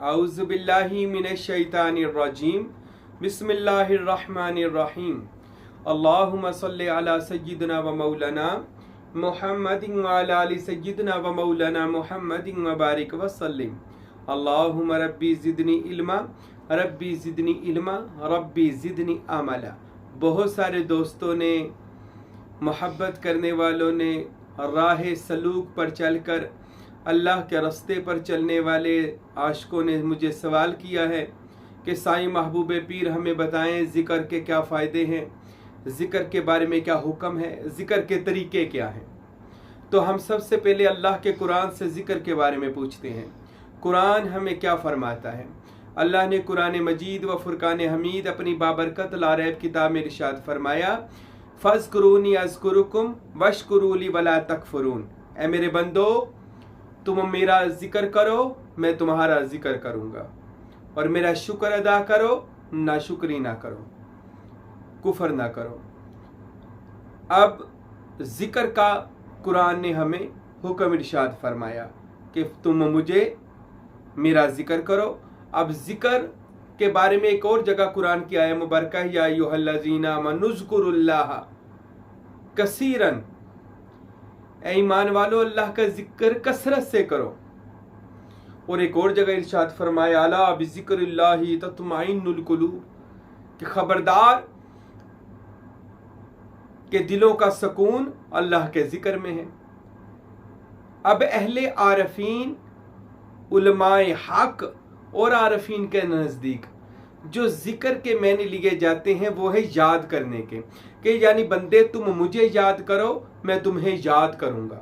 औज़ु बिल्लाहि मिनश शैतानिर रजीम। बिस्मिल्लाहिर रहमानिर रहीम। अल्लाहुम्मा सल्लि अला सय्यिदिना व मौलाना मुहम्मदिन व अला आलि सय्यिदिना व मौलाना मुहम्मदिन व बारिक व सल्लिम। अल्लाहुम्मा रब्बी ज़िदनी इल्मा, रब्बी ज़िदनी इल्मा, रब्बी ज़िदनी अमला। बहुत सारे दोस्तों ने, मोहब्बत करने वालों ने राह सलूक पर चलकर अल्लाह के रास्ते पर चलने वाले आशिकों ने मुझे सवाल किया है कि साईं महबूब पीर हमें बताएं ज़िक्र के क्या फ़ायदे हैं, ज़िक्र के बारे में क्या हुक्म है, ज़िक्र के तरीके क्या हैं। तो हम सबसे पहले अल्लाह के कुरान से ज़िक्र के बारे में पूछते हैं। कुरान हमें क्या फरमाता है। अल्लाह ने कुरान मजीद व फुरकान हमीद अपनी बाबरकत लारैब किताब में इरशाद फरमाया, फ़ज़्कुरूनी अज़्कुरुकुम वश्कुरूली वला तकफुरून। ऐ मेरे बंदो, तुम मेरा जिक्र करो, मैं तुम्हारा जिक्र करूँगा, और मेरा शुक्र अदा करो, नाशुक्री ना करो, कुफर ना करो। अब जिक्र का कुरान ने हमें हुक्म इरशाद फरमाया कि तुम मुझे मेरा जिक्र करो। अब जिक्र के बारे में एक और जगह कुरान की आयत मुबारक है, या अय्युहल्लज़ीना आमनुज़्कुरुल्लाह कसीरन। ऐ ईमान वालो, अल्लाह का जिक्र कसरत से करो। और एक और जगह इरशाद फरमाया, अला बिज़िक्रिल्लाहि तत्मइन्नुल कुलूब, कि खबरदार के दिलों का सुकून अल्लाह के जिक्र में है। अब अहले आरफीन, उलमाए हक और आरफीन के नज़दीक जो जिक्र के मैंने लिए जाते हैं वो है याद करने के, कि यानी बंदे तुम मुझे याद करो, मैं तुम्हें याद करूंगा।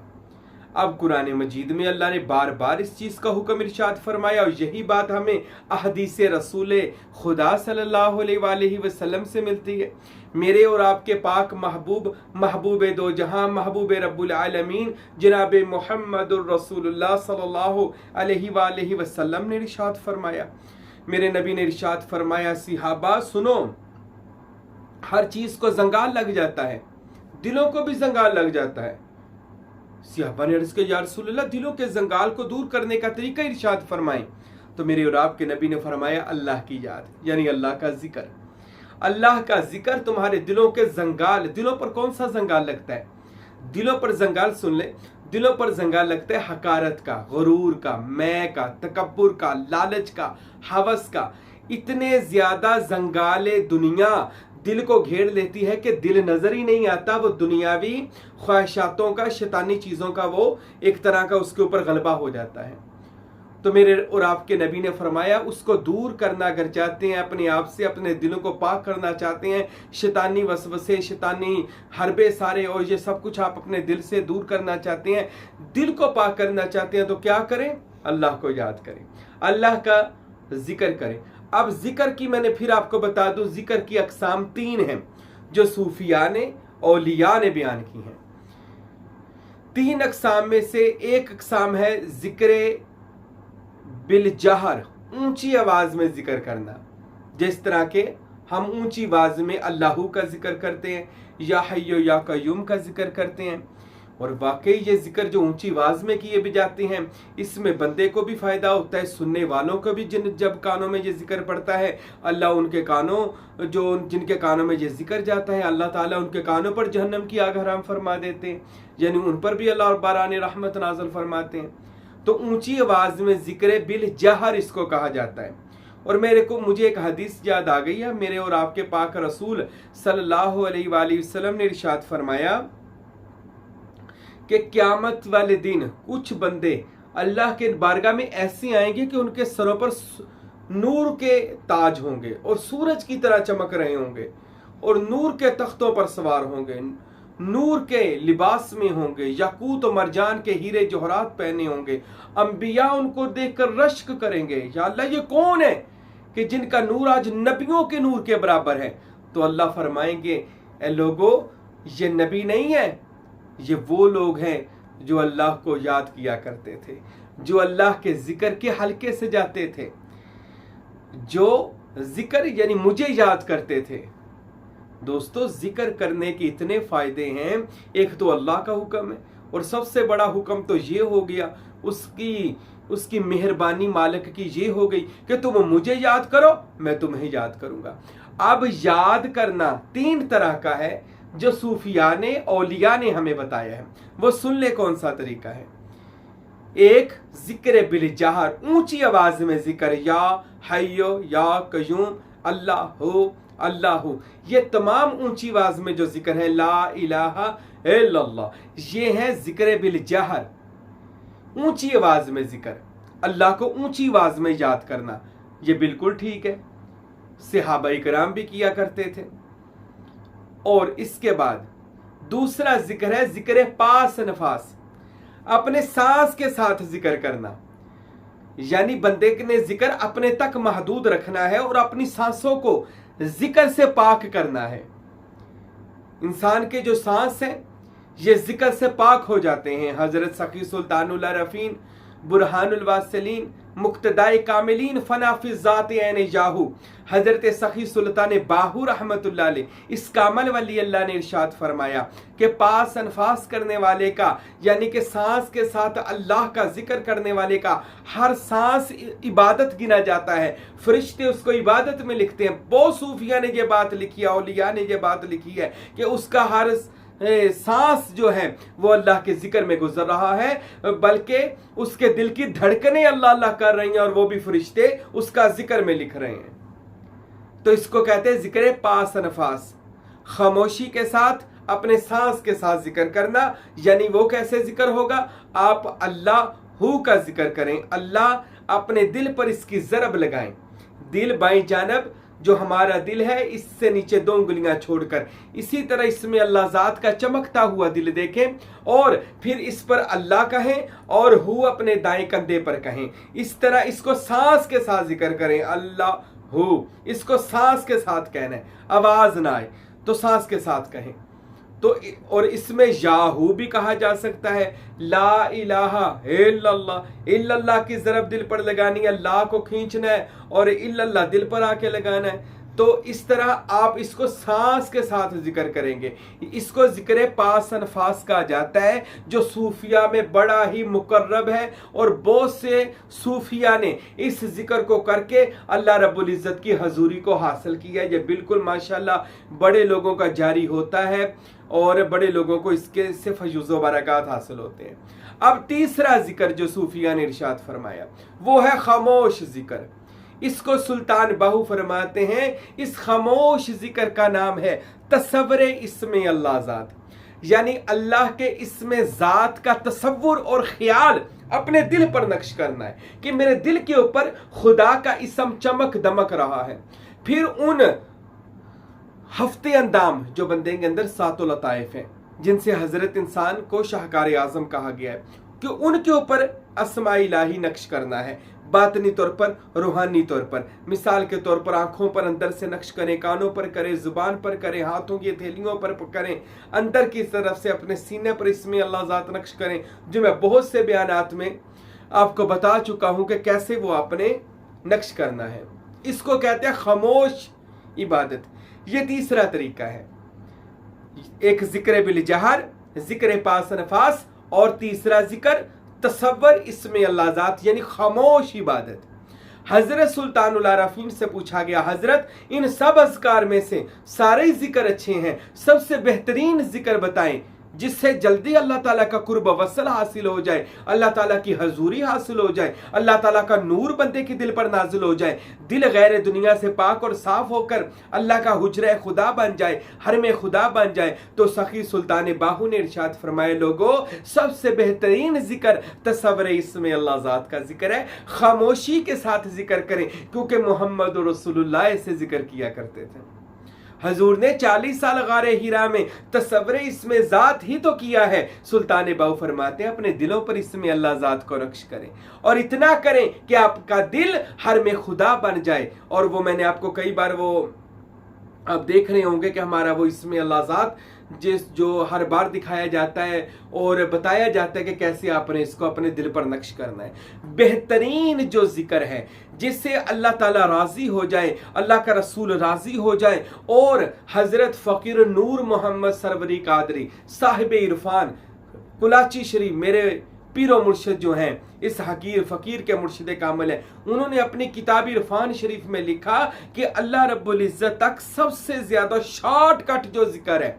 अब कुरान मजीद में अल्लाह ने बार बार इस चीज़ का हुक्म इरशाद फरमाया, और यही बात हमें अहदीस रसूल खुदा सल्लल्लाहु अलैहि वसल्लम से मिलती है। मेरे और आपके पाक महबूब, महबूब दो जहां, महबूब रब्बुल आलमीन जनाब मुहम्मदुर रसूलुल्लाह सल्लल्लाहु अलैहि वसल्लम ने इरशाद फरमाया, मेरे नबी ने इरशाद फरमाया, सिहाबा सुनो, हर चीज को जंगाल लग जाता है, दिलों को भी जंगाल लग जाता है। सिहाबा ने अर्ज़ किया, या रसूलल्लाह, दिलों के जंगाल को दूर करने का तरीका इरशाद फरमाएं। तो मेरे और आपके नबी ने फरमाया, अल्लाह की याद, यानी अल्लाह का जिक्र। अल्लाह का जिक्र तुम्हारे दिलों के जंगाल, दिलों पर कौन सा जंगाल लगता है? दिलों पर जंगाल सुन ले, दिलों पर जंगाल लगता है हकारत का, गुरूर का, मैं का, तकब्बुर का, लालच का, हवस का। इतने ज्यादा जंगाले दुनिया दिल को घेर लेती है कि दिल नजर ही नहीं आता। वो दुनियावी ख्वाहिशातों का, शैतानी चीजों का वो एक तरह का उसके ऊपर गलबा हो जाता है। तो मेरे और आपके नबी ने फरमाया, उसको दूर करना अगर चाहते हैं, अपने आप से अपने दिलों को पाक करना चाहते हैं, शैतानी वसवसे, शैतानी हरबे सारे और ये सब कुछ आप अपने दिल से दूर करना चाहते हैं, दिल को पाक करना चाहते हैं, तो क्या करें? अल्लाह को याद करें, अल्लाह का जिक्र करें। अब जिक्र की मैंने फिर आपको बता दूं, जिक्र की अकसाम 3 हैं जो सूफिया ने, औलिया ने बयान की हैं। 3 अकसाम में से एक अकसाम है जिक्र बिल जहर, ऊंची आवाज में जिक्र करना। जिस तरह के हम ऊंची आवाज में अल्लाहू का जिक्र करते हैं, या हय्यो या कय्यूम का जिक्र करते हैं। और वाकई ये जिक्र जो ऊंची आवाज में किए भी जाते हैं, इसमें बंदे को भी फायदा होता है, सुनने वालों को भी। जब कानों में ये जिक्र पड़ता है, अल्लाह उनके कानों, जो जिनके कानों में ये जिक्र जाता है, अल्लाह ताला उनके कानों पर जहन्नम की आग हराम फरमा देते हैं, यानी उन पर भी अल्लाह बारान रहमत नाज़िल फरमाते हैं। तो ऊंची आवाज में जिक्र बिल जहर इसको कहा जाता है। और मुझे एक हदीस याद आ गई है। मेरे और आपके पाक रसूल सल्लल्लाहु अलैहि वसल्लम ने इरशाद फरमाया कि क़यामत वाले दिन कुछ बंदे अल्लाह के बारगाह में ऐसे आएंगे कि उनके सरों पर नूर के ताज होंगे और सूरज की तरह चमक रहे होंगे, और नूर के तख्तों पर सवार होंगे, नूर के लिबास में होंगे, याकूत और मरजान के हीरे जोहरात पहने होंगे। अंबिया उनको देखकर रश्क करेंगे, या अल्लाह ये कौन है कि जिनका नूर आज नबियों के नूर के बराबर है? तो अल्लाह फरमाएंगे, ए लोगो, ये नबी नहीं है, ये वो लोग हैं जो अल्लाह को याद किया करते थे, जो अल्लाह के जिक्र के हल्के से जाते थे, जो जिक्र यानी मुझे याद करते थे। दोस्तों, जिक्र करने के इतने फायदे हैं। एक तो अल्लाह का हुक्म है, और सबसे बड़ा हुक्म तो ये हो गया, उसकी मेहरबानी मालिक की ये हो गई कि तुम मुझे याद करो, मैं तुम्हें याद करूंगा। अब याद करना 3 तरह का है जो सूफिया ने, औलिया ने हमें बताया है। वो सुन ले कौन सा तरीका है। एक जिक्र बिल जहर, ऊंची आवाज में जिक्र, या हय्यो या कयूम, अल्लाह हो अल्लाह हो, ये तमाम ऊंची आवाज में जो जिक्र है, ला इलाहा इल्लल्लाह, ये है जिक्र बिल जहर, ऊंची आवाज में जिक्र, अल्लाह को ऊंची आवाज में याद करना। ये बिल्कुल ठीक है, सहाबा इकराम भी किया करते थे। और इसके बाद दूसरा जिक्र है जिक्र पास नफास, अपने सांस के साथ जिक्र करना, यानी बंदे ने जिक्र अपने तक महदूद रखना है और अपनी सांसों को जिक्र से पाक करना है। इंसान के जो सांस हैं ये जिक्र से पाक हो जाते हैं। हजरत सखी सुल्तानुल अरफीन, बुरहानुल वासिलीन, मुक्तदाए कामिलीन, फनाफी ज़ात ऐन जाहू, हजरत सखी सुल्तान बाहू रहमतुल्लाह अलैह, इस कामल वली अल्लाह ने इरशाद फरमाया कि पास अनफास करने वाले का, यानी कि सांस के साथ अल्लाह का जिक्र करने वाले का हर सांस इबादत गिना जाता है। फरिश्ते उसको इबादत में लिखते हैं। बहुत सूफिया ने ये बात लिखी है, औलिया ने ये बात लिखी है कि उसका हर सांस जो है वो अल्लाह के जिक्र में गुजर रहा है, बल्कि उसके दिल की धड़कनें अल्लाह अल्लाह कर रही हैं और वो भी फरिश्ते उसका जिक्र में लिख रहे हैं। तो इसको कहते हैं जिक्र पास नफास, खामोशी के साथ अपने सांस के साथ जिक्र करना। यानी वो कैसे जिक्र होगा, आप अल्लाह हु का जिक्र करें, अल्लाह अपने दिल पर इसकी जरब लगाएं। दिल बाईं जानब जो हमारा दिल है, इससे नीचे 2 उंगलियां छोड़कर, इसी तरह इसमें अल्लाह ज़ात का चमकता हुआ दिल देखें और फिर इस पर अल्लाह कहें और हु अपने दाएं कंधे पर कहें। इस तरह इसको सांस के साथ जिक्र करें, अल्लाह हु, इसको सांस के साथ कहना है, आवाज ना आए तो सांस के साथ कहें। तो और इसमें याहू भी कहा जा सकता है, ला इलाहा इल्लल्लाह, इल्लल्लाह की जरब दिल पर लगानी है, अल्लाह को खींचना है और इल्लल्लाह दिल पर आके लगाना है। तो इस तरह आप इसको सांस के साथ जिक्र करेंगे। इसको जिक्र पास अनफास कहा जाता है, जो सूफिया में बड़ा ही मुकर्रब है और बहुत से सूफिया ने इस जिक्र को करके अल्लाह रब्बुल इज़्ज़त की हजूरी को हासिल किया। ये बिल्कुल माशाल्लाह बड़े लोगों का जारी होता है और बड़े लोगों को इसके से फयूज़ व बरक़ात हासिल होते हैं। अब तीसरा जिक्र जो सूफिया ने इरशाद फरमाया वो है खामोश जिक्र। इसको सुल्तान बाहू फरमाते हैं, इस खामोश जिक्र का नाम है तसव्वुर इस्मे अल्लाह ज़ात, यानी अल्लाह के इस्मे ज़ात का तसव्वुर और ख्याल अपने दिल पर नक्श करना है कि मेरे दिल के ऊपर खुदा का इस्म चमक दमक रहा है। फिर उन हफ्ते अंदाम जो बंदे के अंदर 7 लताइफ हैं, जिनसे हजरत इंसान को शाहकार आजम कहा गया है, कि उनके ऊपर अस्माए इलाही नक्श करना है, बातनी तौर पर, रूहानी तौर पर। मिसाल के तौर पर आंखों पर अंदर से नक्श करें, कानों पर करें, जुबान पर करें, हाथों की हथेलियों पर करें, अंदर की तरफ से अपने सीने पर इसमें अल्लाह ज़ात नक्श करें, जो मैं बहुत से बयानात में आपको बता चुका हूं कि कैसे वो आपने नक्श करना है। इसको कहते हैं खामोश इबादत। ये तीसरा तरीका है, एक जिक्र बिल जहर, जिक्र पास नफास, और तीसरा जिक्र तसव्वुर इसमें अल्लाह ज़ात, यानी खामोश इबादत। हजरत सुल्तानुल आरफीन से पूछा गया, हजरत इन सब अज़कार में से सारे जिक्र अच्छे हैं, सबसे बेहतरीन जिक्र बताएं जिससे जल्दी अल्लाह ताला का कुर्ब वसल हासिल हो जाए, अल्लाह ताला की हजूरी हासिल हो जाए, अल्लाह ताला का नूर बंदे के दिल पर नाजिल हो जाए, दिल गैर दुनिया से पाक और साफ होकर अल्लाह का हुजरा खुदा बन जाए, हरम खुदा बन जाए। तो सखी सुल्तान बाहू ने इरशाद फरमाए, लोगों सबसे बेहतरीन जिक्र तसव्वुर इसमें अल्लाह ज़ात का जिक्र है। खामोशी के साथ जिक्र करें, क्योंकि मोहम्मद रसूलुल्लाह से जिक्र किया करते थे। हजूर ने 40 साल गारे हिरा में तसव्वुर इसमें ज़ात ही तो किया है। सुल्तान बाहू फरमाते हैं, अपने दिलों पर इसमें अल्लाह ज़ात को नक्श करें और इतना करें कि आपका दिल हर में खुदा बन जाए। और वो मैंने आपको कई बार वो आप देख रहे होंगे कि हमारा वो इसमें अल्लाह ज़ात जो हर बार दिखाया जाता है और बताया जाता है कि कैसे आपने इसको अपने दिल पर नक्श करना है। बेहतरीन जो जिक्र है जिससे अल्लाह ताला राजी हो जाए, अल्लाह का रसूल राजी हो जाए और हजरत फ़कीर नूर मोहम्मद सरवरी कादरी साहिब इरफान कुलाची शरीफ मेरे पीरो मुर्शिद जो हैं, इस हकीर फ़कीर के मुर्शिद कामिल हैं, उन्होंने अपनी किताब इरफान शरीफ में लिखा कि अल्लाह रब्बुल इज़्ज़त तक सबसे ज़्यादा शॉर्टकट जो जिक्र है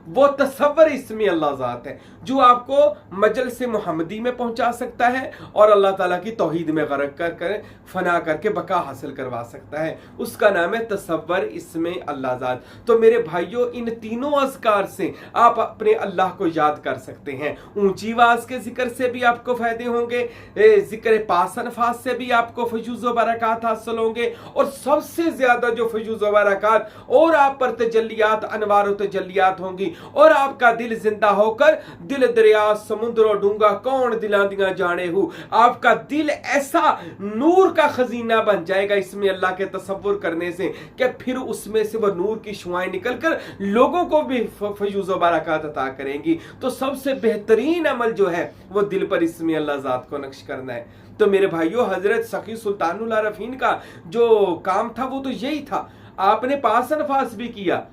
वो तसव्वुर इस्मी अल्लाह ज़ात है, जो आपको मजलिस मुहम्मदी में पहुंचा सकता है और अल्लाह ताला की तौहीद में गर्क कर फना करके बका हासिल करवा सकता है। उसका नाम है तसव्वुर इस्मी अल्लाह ज़ात। तो मेरे भाइयों, इन तीनों अज़कार से आप अपने अल्लाह को याद कर सकते हैं। ऊंची आवाज़ के जिक्र से भी आपको फ़ायदे होंगे, जिक्र पास अनफास से भी आपको फयूज़ व बरक़ात हासिल होंगे, और सबसे ज़्यादा जो फयूज़ व बरक़ात और आप पर तजल्लियात अनवार व तजल्लियात होंगी, और आपका दिल जिंदा होकर दिल दरिया समुद्र डूंगा कौन दिला दिया जाने हूँ, आपका दिल ऐसा नूर का खजीना बन जाएगा इसमें अल्लाह के तसव्वुर करने से कि फिर उसमें से वह नूर की शुआएं निकलकर लोगों को भी फयूज़ व बरक़ात अता करेंगी। तो सबसे बेहतरीन अमल जो है वो दिल पर इसमें अल्लाह ज़ात को नक्श करना है। तो मेरे भाइयों, हजरत सखी सुल्तानुल आरफीन का जो काम था वो तो यही था। आपने पास अनफास भी किया।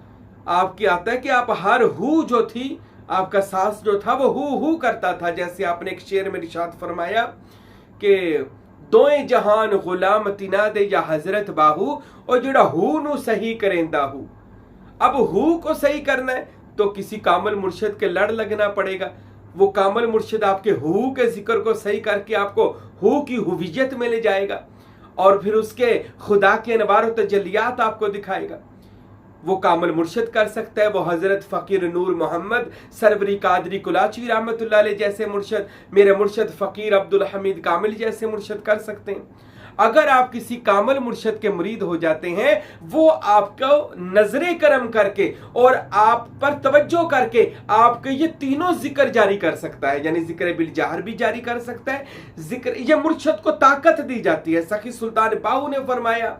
आपकी आता है कि आप हर हु जो थी, आपका सांस जो था वो हु करता था। जैसे आपने एक शेर में इरशाद फरमाया कि दोए जहान गुलाम तिना दे या हजरत बाहू, और जोड़ा हु नु सही करेंदा हु। अब हु को सही करना है तो किसी कामल मुर्शिद के लड़ लगना पड़ेगा। वो कामल मुर्शिद आपके हु के जिक्र को सही करके आपको हु की हुवियत में ले जाएगा और फिर उसके खुदा के अनवार तजल्लियात आपको दिखाएगा। वो कामल मुर्शिद कर सकता है, वो हजरत फ़कीर नूर मोहम्मद सरवरी कादरी कुलाची रहमतुल्लाह अलैह जैसे मुर्शिद, मेरे मुर्शिद फ़कीर अब्दुल हमीद कामिल जैसे मुर्शिद कर सकते हैं। अगर आप किसी कामल मुर्शिद के मुरीद हो जाते हैं, वो आपको नजरे करम करके और आप पर तवज्जो करके आपके ये तीनों जिक्र जारी कर सकता है। यानी जिक्र बिल जाहर भी जारी कर सकता है। जिक्र, ये मुर्शिद को ताकत दी जाती है। सखी सुल्तान बाहू ने फरमाया,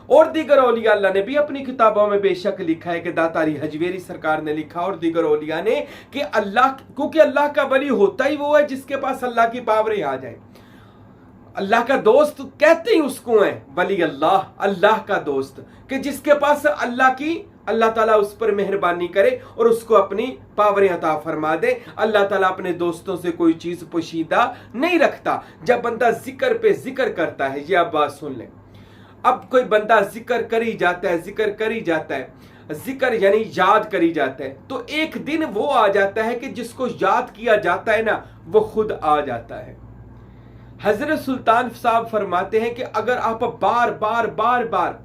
और दीगर औलिया अल्लाह ने भी अपनी किताबों में बेशक लिखा है कि दातारी हजवेरी सरकार ने लिखा और दीगर औलिया ने कि अल्लाह, क्योंकि अल्लाह का वली होता ही वो है जिसके पास अल्लाह की पावरें आ जाए। अल्लाह का दोस्त कहते ही उसको है वली अल्लाह, अल्लाह का दोस्त, कि जिसके पास अल्लाह ताला उस पर मेहरबानी करे और उसको अपनी पावरें अता फरमा दे। अल्लाह ताला अपने दोस्तों से कोई चीज पोशीदा नहीं रखता। जब बंदा जिक्र पे जिक्र करता है, ये आप बात सुन लें, अब कोई बंदा जिक्र करी जाता है, जिक्र करी जाता है, जिक्र यानी याद करी जाता है, तो एक दिन वो आ जाता है कि जिसको याद किया जाता है ना, वो खुद आ जाता है। हजरत सुल्तान साहब फरमाते हैं कि अगर आप बार बार बार बार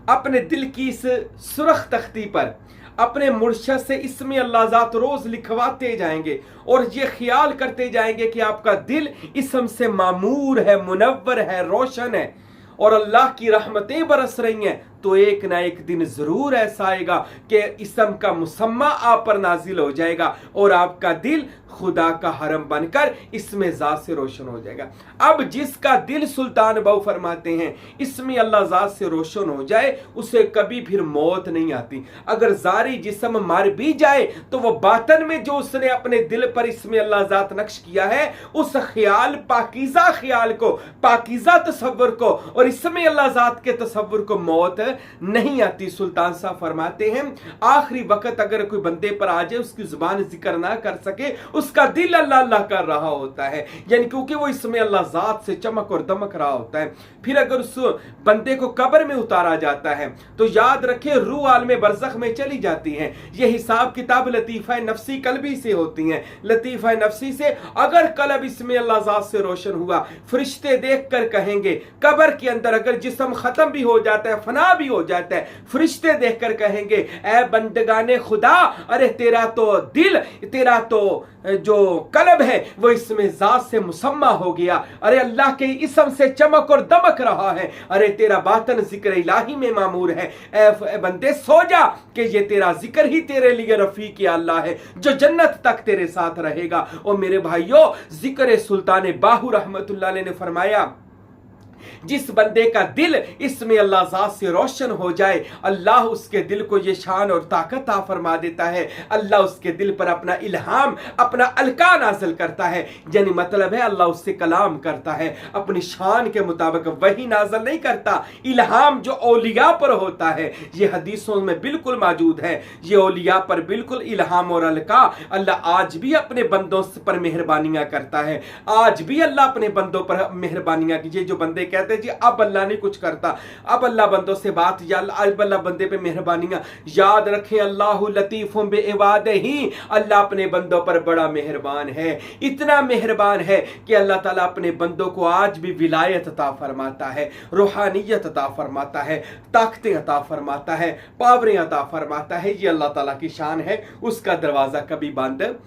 अपने दिल की इस सुरख तख्ती पर अपने मुर्शिद से इसमें अल्लाह ज़ात रोज लिखवाते जाएंगे और ये ख्याल करते जाएंगे कि आपका दिल इसम से मामूर है, मुनव्वर है, रोशन है और अल्लाह की रहमतें बरस रही हैं, तो एक ना एक दिन जरूर ऐसा आएगा कि इसम का मुसम्मा आप पर नाजिल हो जाएगा और आपका दिल खुदा का हरम बनकर इसमें ज़ात से रोशन हो जाएगा। अब जिसका दिल सुल्तान बाऊ फरमाते हैं इसमें अल्लाह ज़ात से रोशन हो जाए, उसे कभी फिर मौत नहीं आती। अगर जारी जिस्म मर भी जाए तो वह बातन में जो उसने अपने दिल पर इसमें अल्लाह ज़ात नक्श किया है, उस ख्याल पाकीज़ा ख्याल को, पाकीज़ा तसव्वुर को और इसमें अल्लाह ज़ात के तसव्वुर को मौत नहीं आती। सुल्तान साहब फरमाते हैं आखिरी वक्त अगर कोई बंदे पर आ जाए, उसकी जुबान जिक्र ना कर सके, उसका दिल अल्लाह अल्लाह कर रहा होता है, यानी क्योंकि वो इसमें अल्लाह ज़ात से चमक और दमक रहा होता है। फिर अगर उस बंदे को कब्र में उतारा जाता है तो याद रखे रूह आलमे बरज़ख में चली जाती है। ये हिसाब किताब लतीफ़ा नफ्सी कल्बी से होती है। लतीफ़ा नफ्सी से अगर कल्ब इसमें अल्लाह ज़ात से रोशन हुआ, फरिश्ते देख कर कहेंगे, कब्र के अंदर अगर जिस्म खत्म भी हो जाता है, फना भी हो जाता है, फरिश्ते देख कर कहेंगे ऐ बंदगाने खुदा, अरे तेरा तो दिल, तेरा तो जो कल्ब है वो इसमें ज़ात से मुसम्मा हो गया, अरे अल्लाह के इसम से चमक और दमक रहा है, अरे तेरा बातन जिक्र इलाही में मामूर है। ऐ बंदे सो जा कि ये तेरा जिक्र ही तेरे लिए रफीक अल्लाह है जो जन्नत तक तेरे साथ रहेगा। और मेरे भाइयों, जिक्र सुल्तान बाहू रहमतुल्लाह अलैह ने फरमाया जिस बंदे का दिल इसमें अल्लाह ज़ात से रोशन हो जाए, अल्लाह उसके दिल को ये शान और ताकत अता फरमा देता है। अल्लाह उसके दिल पर अपना इल्हाम, अपना अलका नाज़िल करता है। यानी मतलब है अल्लाह उससे कलाम करता है, अपनी शान के मुताबिक वही नाज़िल नहीं करता। इल्हाम जो औलिया पर होता है, ये हदीसों में बिल्कुल मौजूद है। ये औलिया पर बिल्कुल इल्हाम और अलका अल्लाह आज भी अपने बंदों पर मेहरबानियां करता है। आज भी अल्लाह अपने बंदों पर मेहरबानियां कीजिए। जो बंदे कहते हैं जी अब अल्लाह नहीं कुछ करता, अब अल्लाह बंदों से बात, या अब अल्लाह बंदे पे मेहरबानियां, याद रखें अल्लाह लतीफुम बिइबादिही, अल्लाह अपने बंदों पर बड़ा मेहरबान है। इतना मेहरबान है कि अल्लाह ताला अपने बंदों को आज भी विलायत अता फरमाता है, रूहानियत अता फरमाता है, ताकतें अता फरमाता है, पावरें अता फरमाता है। ये अल्लाह ताला की शान है, उसका दरवाजा कभी बंद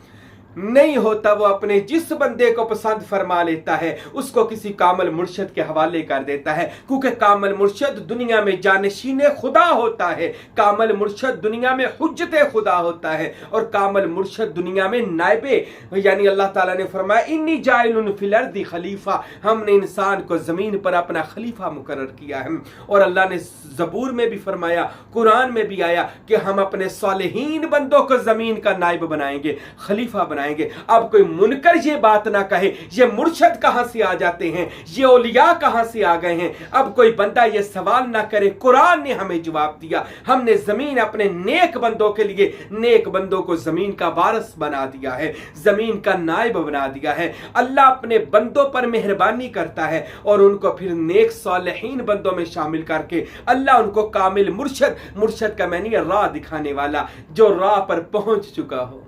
नहीं होता। वो अपने जिस बंदे को पसंद फरमा लेता है उसको किसी कामल मुर्शद के हवाले कर देता है, क्योंकि कामल मुर्शद दुनिया में जानशीने खुदा होता है, कामल मुर्शद दुनिया में हुज्जते खुदा होता है, और कामल मुर्शद दुनिया में नायबे, यानी अल्लाह ताला ने फरमाया इन्नी जाइलुन फिल अर्दी खलीफा, हमने इंसान को जमीन पर अपना खलीफा मुकर्रर किया है। और अल्लाह ने ज़बूर में भी फरमाया, कुरान में भी आया कि हम अपने सालिहीन बंदों को जमीन का नायब बनाएंगे, खलीफा बनाएंगे। अब कोई मुनकर ये बात ना कहे ये मुर्शद कहां से आ जाते हैं, ये औलिया कहां से आ गए हैं। अब कोई बंदा ये सवाल ना करे, कुरान ने हमें जवाब दिया। हमने जमीन अपने नेक बंदों के लिए, नेक बंदों को जमीन का वारिस बना दिया है, जमीन का नायब बना दिया है। अल्लाह अपने बंदों पर मेहरबानी करता है और उनको फिर नेक सालिहीन बंदों में शामिल करके अल्लाह उनको कामिल मुर्शद, मुर्शद का मैंने राह दिखाने वाला, जो राह पर पहुंच चुका हो,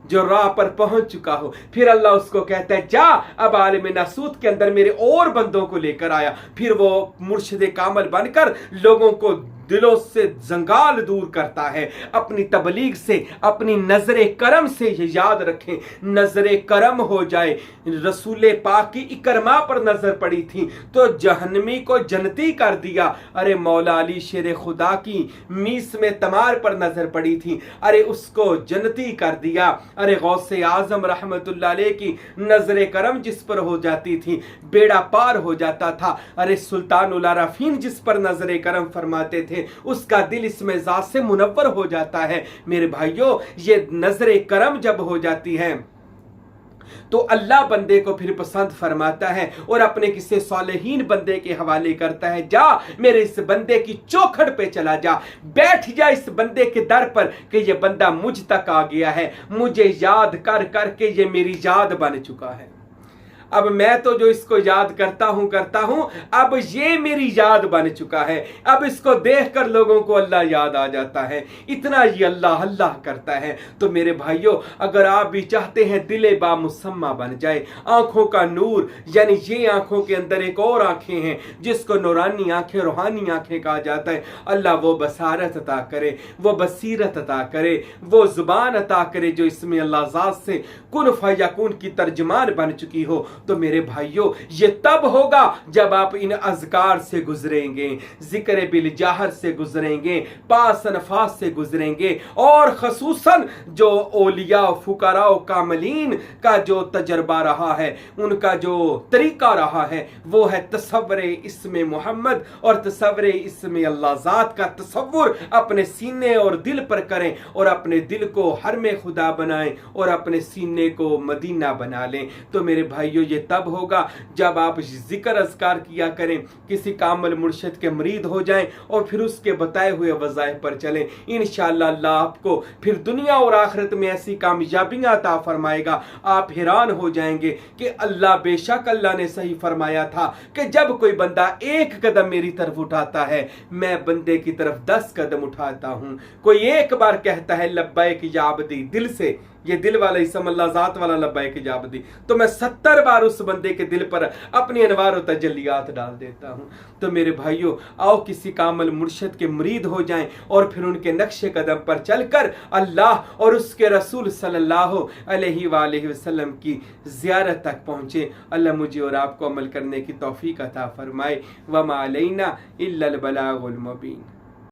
जो राह पर पहुंच चुका हो, फिर अल्लाह उसको कहता है जा अब आलिम नासूत के अंदर मेरे और बंदों को लेकर आया। फिर वो मुर्शिद कामल बनकर लोगों को दिलों से जंगाल दूर करता है, अपनी तबलीग से, अपनी नजर करम से। ये याद रखें, नजर करम हो जाए। रसूल पाक की इकरमा पर नजर पड़ी थी तो जहन्नमी को जन्नती कर दिया। अरे मौला अली शेर खुदा की मीस में तमार पर नजर पड़ी थी, अरे उसको जन्नती कर दिया। अरे गौसे आजम रहमतुल्लाह अलैह की नजर करम जिस पर हो जाती थी बेड़ा पार हो जाता था। अरे सुल्तानुल आरफीन जिस पर नजर करम फरमाते थे उसका दिल इस मिजाज से मुनव्वर हो जाता है। मेरे भाइयों, ये नजर करम जब हो जाती है तो अल्लाह बंदे को फिर पसंद फरमाता है और अपने किसी सालेहीन बंदे के हवाले करता है। जा मेरे इस बंदे की चौखट पे चला जा, बैठ जा इस बंदे के दर पर कि ये बंदा मुझ तक आ गया है, मुझे याद कर करके ये मेरी याद बन चुका है। अब मैं तो जो इसको याद करता हूं अब ये मेरी याद बन चुका है। अब इसको देखकर लोगों को अल्लाह याद आ जाता है। इतना ये अल्लाह अल्लाह करता है। तो मेरे भाइयों, अगर आप भी चाहते हैं दिले बा मुसम्मा बन जाए, आंखों का नूर, यानी ये आंखों के अंदर एक और आंखें हैं जिसको नूरानी आंखें, रूहानी आंखें कहा जाता है, अल्लाह वो बसारत अता करे, वो बसीरत अता करे, वो जुबान अता करे जो इसमें अल्लाह ज़ात से कुन फयकून की तर्जमान बन चुकी हो। तो मेरे भाइयों, ये तब होगा जब आप इन अज़कार से गुजरेंगे, जिक्र बिल जाहर से गुजरेंगे, पास नफास से गुजरेंगे, और खसूसन जो औलिया फुकरा कामलीन का जो तजर्बा रहा है, उनका जो तरीका रहा है, वो है तसव्वुर इस्म मोहम्मद और तसव्वुर इस्म अल्लाह ज़ात का तसव्वुर अपने सीने और दिल पर करें और अपने दिल को हरम खुदा बनाएं और अपने सीने को मदीना बना लें। तो मेरे भाइयों, ये तब होगा जब आप जिक्र अज़कार किया करें, किसी कामल मुर्शिद के मरीद हो जाएं और फिर उसके बताए हुए वज़ाइफ पर चलें। इंशाअल्लाह अल्लाह आपको फिर दुनिया और आखिरत में ऐसी कामयाबियां अता फरमाएगा, आप हैरान हो जाएंगे कि अल्लाह, बेशक अल्लाह ने सही फरमाया था कि जब कोई बंदा एक कदम मेरी तरफ उठाता है, मैं बंदे की तरफ 10 कदम उठाता हूं। कोई एक बार कहता है लब्बैक या अब्दी दिल से, ये दिल वाला इसम अल्लाह ज़ात वाला लब्बैक या अब्दी, तो मैं 70 बार उस बंदे के दिल पर अपनी अनवार और तजल्लियात डाल देता हूं। तो मेरे भाइयों, आओ किसी कामल मुर्शिद के मुरीद हो जाएं और फिर उनके नक्शे कदम पर चलकर अल्लाह और उसके रसूल सल्लल्लाहु अलैहि वसल्लम की ज़ियारत तक पहुंचे। अल्लाह मुझे और आपको अमल करने की तौफीक अता फरमाए। वमा अलैना इल्लल बलागुल मुबीन।